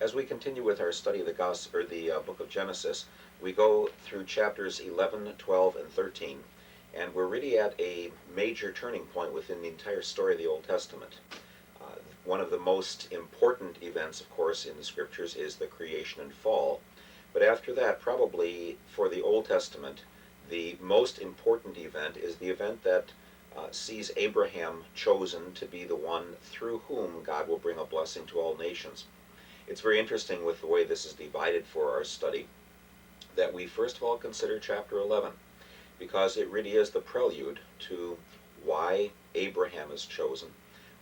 As we continue with our study of the gospel, or the book of Genesis, we go through chapters 11, 12, and 13, and we're really at a major turning point within the entire story of the Old Testament. One of the most important events, of course, in the scriptures is the creation and fall. But after that, probably for the Old Testament, the most important event is the event that sees Abraham chosen to be the one through whom God will bring a blessing to all nations. It's very interesting with the way this is divided for our study that we first of all consider chapter 11, because it really is the prelude to why Abraham is chosen.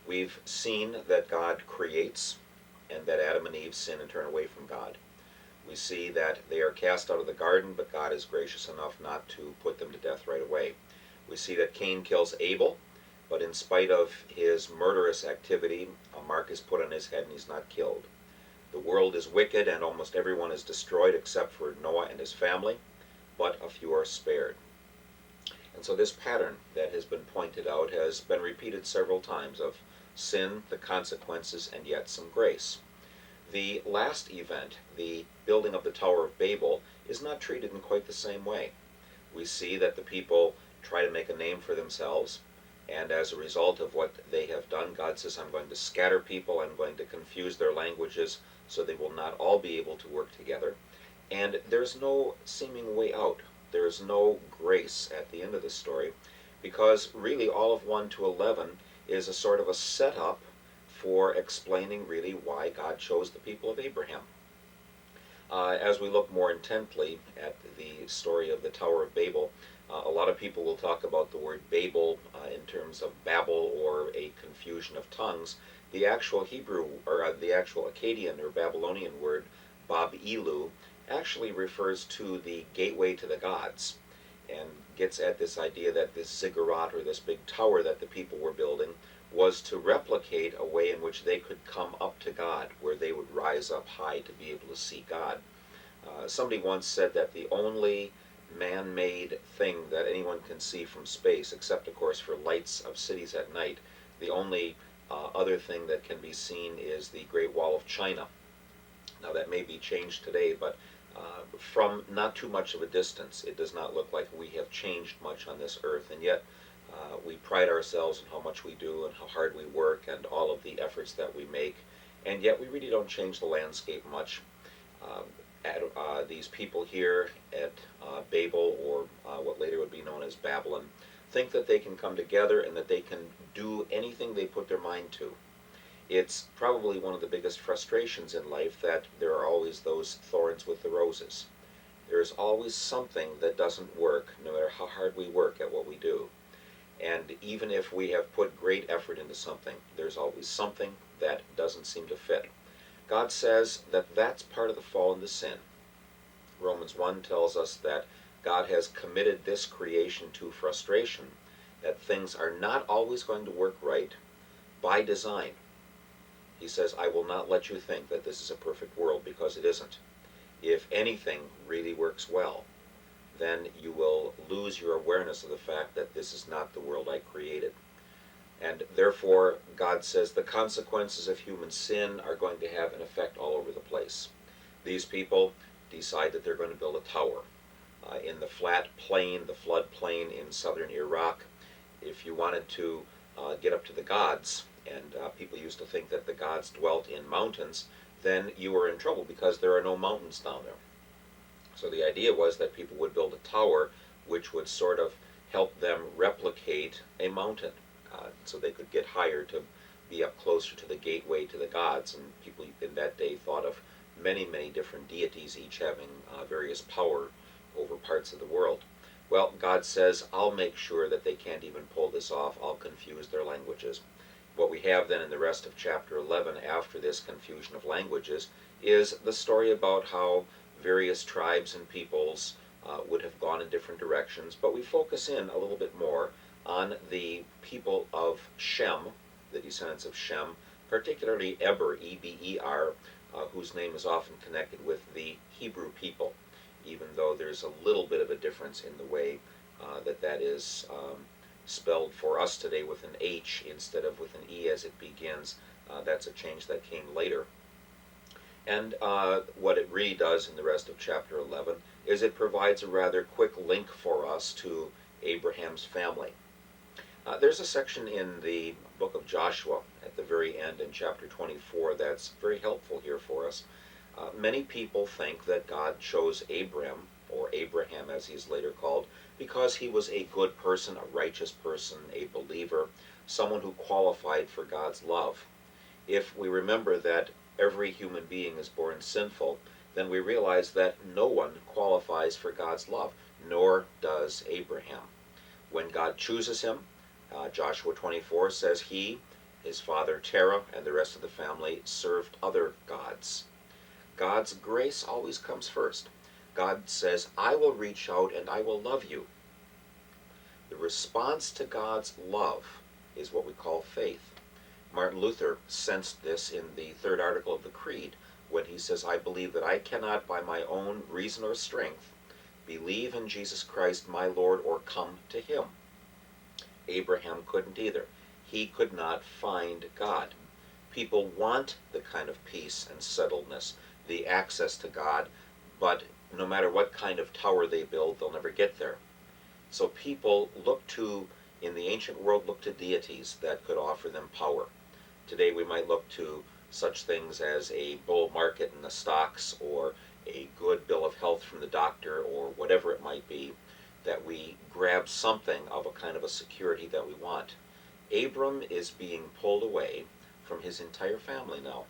We've seen that God creates and that Adam and Eve sin and turn away from God. We see that they are cast out of the garden, but God is gracious enough not to put them to death right away. We see that Cain kills Abel, but in spite of his murderous activity, a mark is put on his head and he's not killed. The world is wicked and almost everyone is destroyed except for Noah and his family, but a few are spared. And so this pattern that has been pointed out has been repeated several times of sin, the consequences, and yet some grace. The last event, the building of the Tower of Babel, is not treated in quite the same way. We see that the people try to make a name for themselves, and as a result of what they have done, God says, I'm going to scatter people, I'm going to confuse their languages so they will not all be able to work together. And there's no seeming way out. There's no grace at the end of the story, because really all of 1 to 11 is a sort of a setup for explaining really why God chose the people of Abraham. As we look more intently at the story of the Tower of Babel, a lot of people will talk about the word Babel in terms of Babel or a confusion of tongues. The actual Hebrew, or the actual Akkadian or Babylonian word, Bab-Elu, actually refers to the gateway to the gods, and gets at this idea that this ziggurat, or this big tower that the people were building, was to replicate a way in which they could come up to God, where they would rise up high to be able to see God. Somebody once said that the only man-made thing that anyone can see from space, except of course for lights of cities at night, the only other thing that can be seen is the Great Wall of China. Now that may be changed today, but from not too much of a distance, it does not look like we have changed much on this earth, and yet we pride ourselves in how much we do and how hard we work and all of the efforts that we make, and yet we really don't change the landscape much. These people here at Babel, or what later would be known as Babylon, think that they can come together and that they can do anything they put their mind to. It's probably one of the biggest frustrations in life that there are always those thorns with the roses. There's always something that doesn't work, no matter how hard we work at what we do. And even if we have put great effort into something, there's always something that doesn't seem to fit. God says that that's part of the fall into sin. Romans 1 tells us that God has committed this creation to frustration, that things are not always going to work right by design. He says, I will not let you think that this is a perfect world, because it isn't. If anything really works well, then you will lose your awareness of the fact that this is not the world I created. And therefore, God says the consequences of human sin are going to have an effect all over the place. These people decide that they're going to build a tower in the flat plain, the flood plain in southern Iraq. If you wanted to get up to the gods, and people used to think that the gods dwelt in mountains, then you were in trouble because there are no mountains down there. So the idea was that people would build a tower which would sort of help them replicate a mountain, so they could get higher to be up closer to the gateway to the gods. And people in that day thought of many, many different deities, each having various power over parts of the world. Well, God says, I'll make sure that they can't even pull this off. I'll confuse their languages. What we have then in the rest of chapter 11, after this confusion of languages, is the story about how various tribes and peoples would have gone in different directions, but we focus in a little bit more on the people of Shem, the descendants of Shem, particularly Eber, E-B-E-R, whose name is often connected with the Hebrew people, even though there's a little bit of a difference in the way that is spelled for us today with an H instead of with an E as it begins. That's a change that came later. And what it really does in the rest of chapter 11 is it provides a rather quick link for us to Abraham's family. There's a section in the book of Joshua at the very end in chapter 24 that's very helpful here for us. Many people think that God chose Abram, or Abraham as he's later called, because he was a good person, a righteous person, a believer, someone who qualified for God's love. If we remember that every human being is born sinful, then we realize that no one qualifies for God's love, nor does Abraham. When God chooses him, Joshua 24 says he, his father Terah, and the rest of the family served other gods. God's grace always comes first. God says, I will reach out and I will love you. The response to God's love is what we call faith. Martin Luther sensed this in the third article of the Creed when he says, I believe that I cannot by my own reason or strength believe in Jesus Christ my Lord or come to him. Abraham couldn't either. He could not find God. People want the kind of peace and settledness, the access to God, but no matter what kind of tower they build, they'll never get there. So people in the ancient world, look to deities that could offer them power. Today we might look to such things as a bull market in the stocks, or a good bill of health from the doctor, or whatever it might be, that we grab something of a kind of a security that we want. Abram is being pulled away from his entire family now.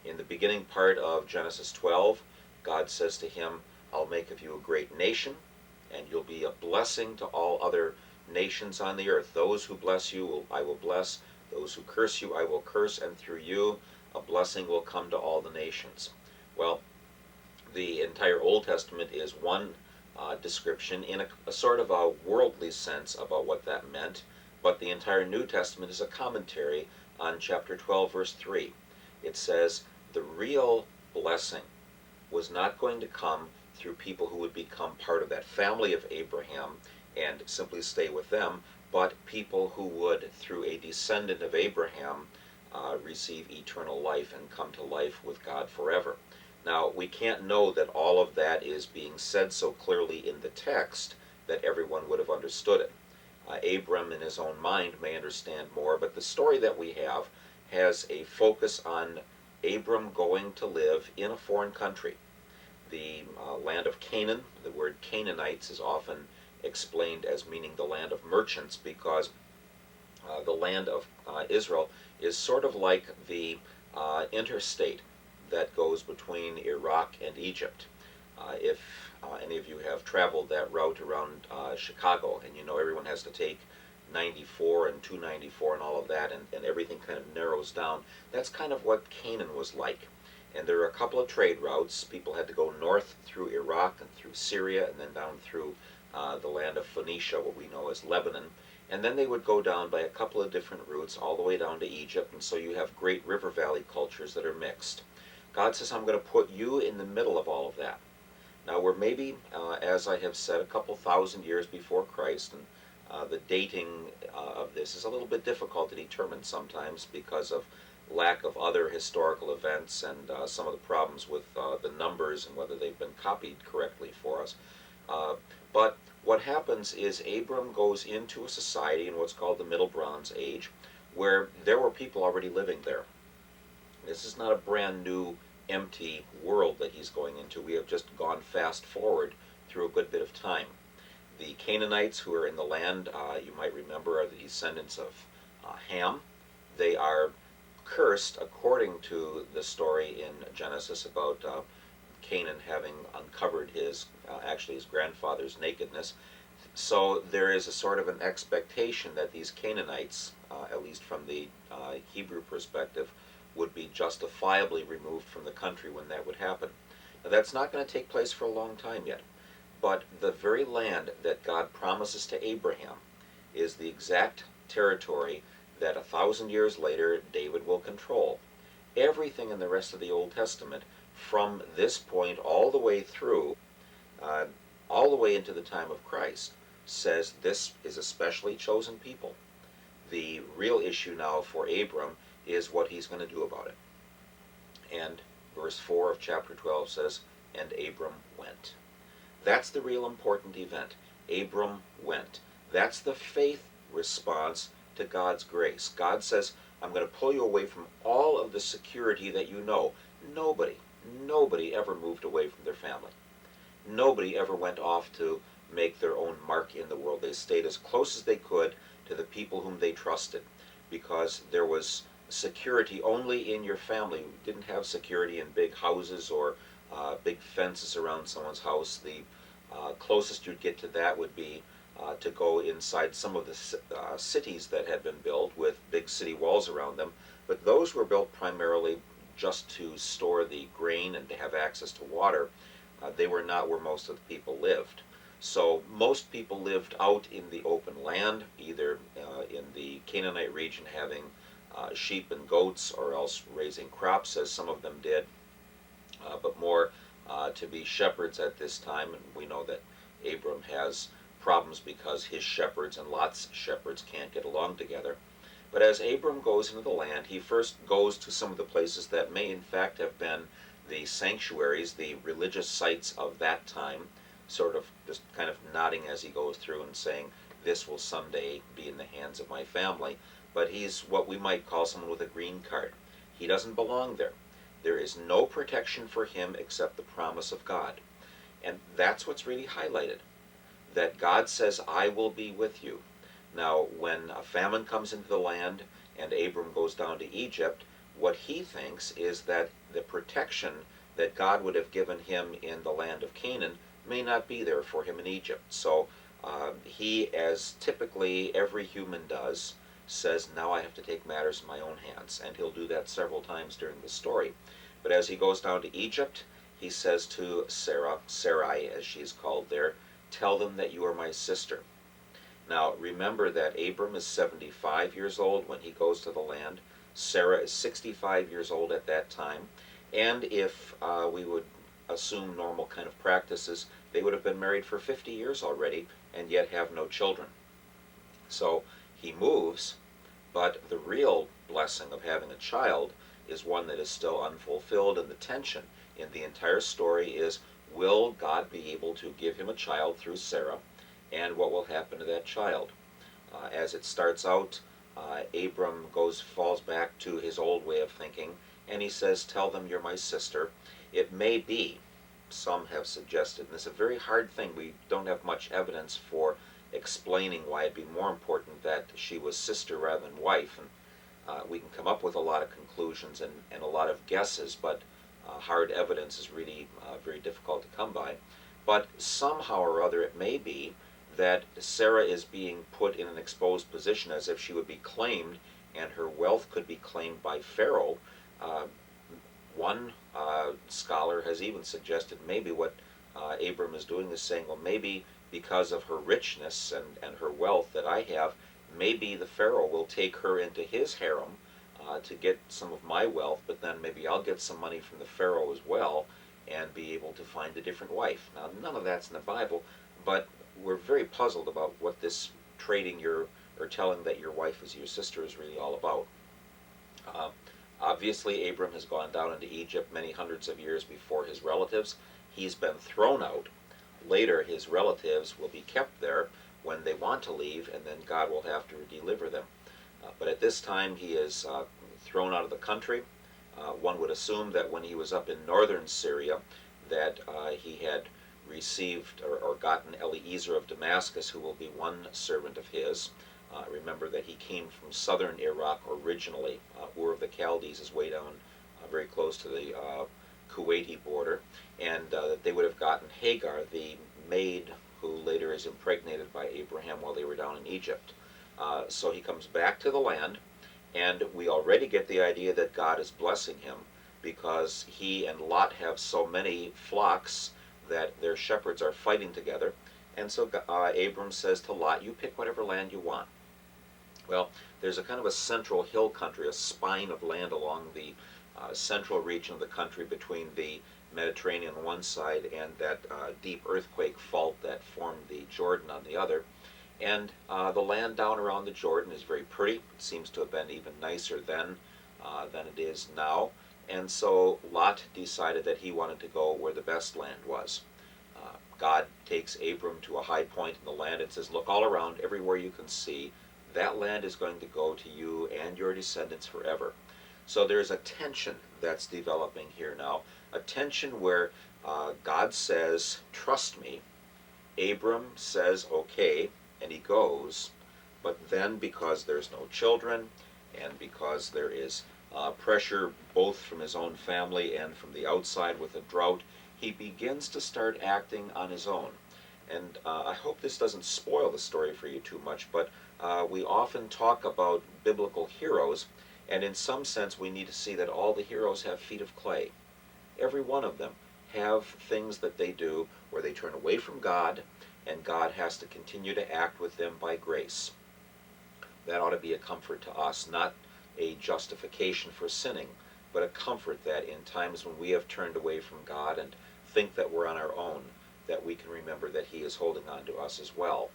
In the beginning part of Genesis 12, God says to him, I'll make of you a great nation, and you'll be a blessing to all other nations on the earth. Those who bless you I will bless, those who curse you I will curse, and through you a blessing will come to all the nations. Well, the entire Old Testament is one description in a sort of a worldly sense about what that meant, but the entire New Testament is a commentary on chapter 12, verse 3. It says, the real blessing was not going to come through people who would become part of that family of Abraham and simply stay with them, but people who would, through a descendant of Abraham, receive eternal life and come to life with God forever. Now, we can't know that all of that is being said so clearly in the text that everyone would have understood it. Abram, in his own mind, may understand more, but the story that we have has a focus on Abram going to live in a foreign country. The land of Canaan, the word Canaanites is often explained as meaning the land of merchants, because the land of Israel is sort of like the interstate that goes between Iraq and Egypt. If any of you have traveled that route around Chicago, and you know everyone has to take 94 and 294 and all of that, and everything kind of narrows down, that's kind of what Canaan was like. And there are a couple of trade routes. People had to go north through Iraq and through Syria, and then down through the land of Phoenicia, what we know as Lebanon. And then they would go down by a couple of different routes all the way down to Egypt, and so you have great river valley cultures that are mixed. God says, I'm going to put you in the middle of all of that. Now we're maybe, as I have said, a couple thousand years before Christ, and the dating of this is a little bit difficult to determine sometimes because of lack of other historical events and some of the problems with the numbers and whether they've been copied correctly for us. But what happens is Abram goes into a society in what's called the Middle Bronze Age, where there were people already living there. This is not a brand new, empty world that he's going into. We have just gone fast forward through a good bit of time. The Canaanites who are in the land, you might remember, are the descendants of Ham. They are cursed according to the story in Genesis about Canaan having uncovered his grandfather's nakedness. So there is a sort of an expectation that these Canaanites, at least from the Hebrew perspective, would be justifiably removed from the country when that would happen. Now that's not going to take place for a long time yet, but the very land that God promises to Abraham is the exact territory that 1,000 years later David will control. Everything in the rest of the Old Testament, from this point all the way through, all the way into the time of Christ, says this is a specially chosen people. The real issue now for Abram is what he's going to do about it. And Verse 4 of chapter 12 says, "And Abram went." That's the real important event. Abram went. That's the faith response to God's grace. God says, I'm going to pull you away from all of the security that you know. Nobody ever moved away from their family. Nobody ever went off to make their own mark in the world. They stayed as close as they could to the people whom they trusted, because there was security only in your family. You didn't have security in big houses or big fences around someone's house. The closest you'd get to that would be to go inside some of the cities that had been built with big city walls around them, but those were built primarily just to store the grain and to have access to water. They were not where most of the people lived. So most people lived out in the open land, either in the Canaanite region having sheep and goats, or else raising crops, as some of them did, but more to be shepherds at this time. And we know that Abram has problems because his shepherds and Lot's shepherds can't get along together. But as Abram goes into the land, he first goes to some of the places that may in fact have been the sanctuaries, the religious sites of that time, sort of just kind of nodding as he goes through and saying, this will someday be in the hands of my family. But he's what we might call someone with a green card. He doesn't belong there. There is no protection for him except the promise of God. And that's what's really highlighted, that God says, I will be with you. Now, when a famine comes into the land and Abram goes down to Egypt, what he thinks is that the protection that God would have given him in the land of Canaan may not be there for him in Egypt. So he, as typically every human does, says, now I have to take matters in my own hands. And he'll do that several times during the story. But as he goes down to Egypt, he says to Sarah, Sarai as she's called there, tell them that you are my sister. Now remember that Abram is 75 years old when he goes to the land. Sarah is 65 years old at that time. And if we would assume normal kind of practices, they would have been married for 50 years already and yet have no children. So he moves, but the real blessing of having a child is one that is still unfulfilled, and the tension in the entire story is, will God be able to give him a child through Sarah, and what will happen to that child? As it starts out, Abram falls back to his old way of thinking, and he says, tell them you're my sister. It may be, some have suggested, and it's a very hard thing, we don't have much evidence for explaining why it'd be more important that she was sister rather than wife, and we can come up with a lot of conclusions and a lot of guesses, but hard evidence is really very difficult to come by. But somehow or other it may be that Sarah is being put in an exposed position, as if she would be claimed and her wealth could be claimed by Pharaoh. One scholar has even suggested maybe what Abram is doing is saying, well, maybe because of her richness and her wealth that I have, maybe the Pharaoh will take her into his harem to get some of my wealth, but then maybe I'll get some money from the Pharaoh as well and be able to find a different wife. Now, none of that's in the Bible, but we're very puzzled about what this trading or telling that your wife is your sister is really all about. Obviously, Abram has gone down into Egypt many hundreds of years before his relatives. He's been thrown out. Later, his relatives will be kept there when they want to leave, and then God will have to deliver them. But at this time, he is thrown out of the country. One would assume that when he was up in northern Syria, that he had received or gotten Eliezer of Damascus, who will be one servant of his. Remember that he came from southern Iraq originally. Ur of the Chaldees is way down very close to the Kuwaiti border, and they would have gotten Hagar, the maid who later is impregnated by Abraham while they were down in Egypt. So he comes back to the land, and we already get the idea that God is blessing him because he and Lot have so many flocks that their shepherds are fighting together. And so Abram says to Lot, you pick whatever land you want. Well, there's a kind of a central hill country, a spine of land along the central region of the country between the Mediterranean on one side and that deep earthquake fault that formed the Jordan on the other. And the land down around the Jordan is very pretty. It seems to have been even nicer then than it is now. And so Lot decided that he wanted to go where the best land was. God takes Abram to a high point in the land and says, look all around, everywhere you can see, that land is going to go to you and your descendants forever. So there's a tension that's developing here now, a tension where God says, trust me. Abram says, okay, and he goes. But then, because there's no children, and because there is pressure both from his own family and from the outside with a drought, he begins to start acting on his own. And I hope this doesn't spoil the story for you too much, but we often talk about biblical heroes, and in some sense we need to see that all the heroes have feet of clay. Every one of them have things that they do where they turn away from God, and God has to continue to act with them by grace. That ought to be a comfort to us, not a justification for sinning, but a comfort that in times when we have turned away from God and think that we're on our own, that we can remember that He is holding on to us as well.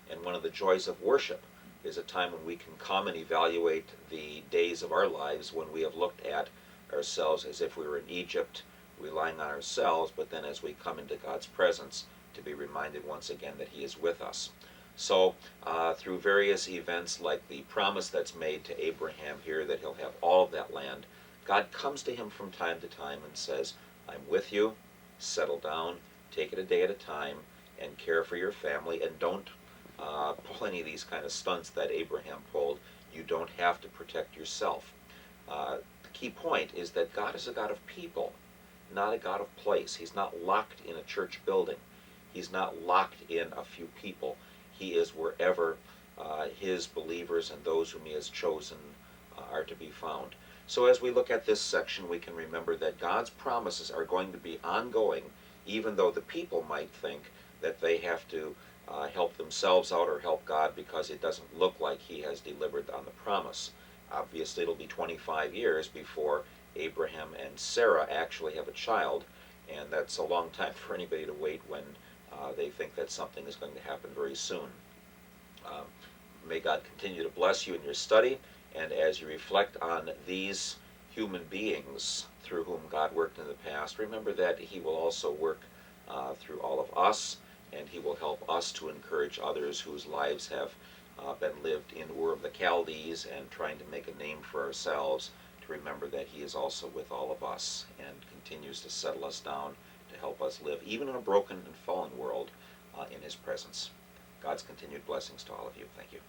And one of the joys of worship is a time when we can come and evaluate the days of our lives when we have looked at ourselves as if we were in Egypt, relying on ourselves, but then as we come into God's presence, to be reminded once again that He is with us. So through various events like the promise that's made to Abraham here that he'll have all of that land, God comes to him from time to time and says, I'm with you, settle down, take it a day at a time, and care for your family, and don't pull any of these kind of stunts that Abraham pulled. You don't have to protect yourself. The key point is that God is a God of people, not a God of place. He's not locked in a church building. He's not locked in a few people. He is wherever His believers and those whom He has chosen are to be found. So as we look at this section, we can remember that God's promises are going to be ongoing, even though the people might think that they have to help themselves out or help God because it doesn't look like He has delivered on the promise. Obviously, it'll be 25 years before Abraham and Sarah actually have a child, and that's a long time for anybody to wait when they think that something is going to happen very soon. May God continue to bless you in your study, and as you reflect on these human beings through whom God worked in the past, remember that He will also work through all of us, and He will help us to encourage others whose lives have been lived in Ur of the Chaldees and trying to make a name for ourselves, to remember that He is also with all of us and continues to settle us down to help us live, even in a broken and fallen world, in His presence. God's continued blessings to all of you. Thank you.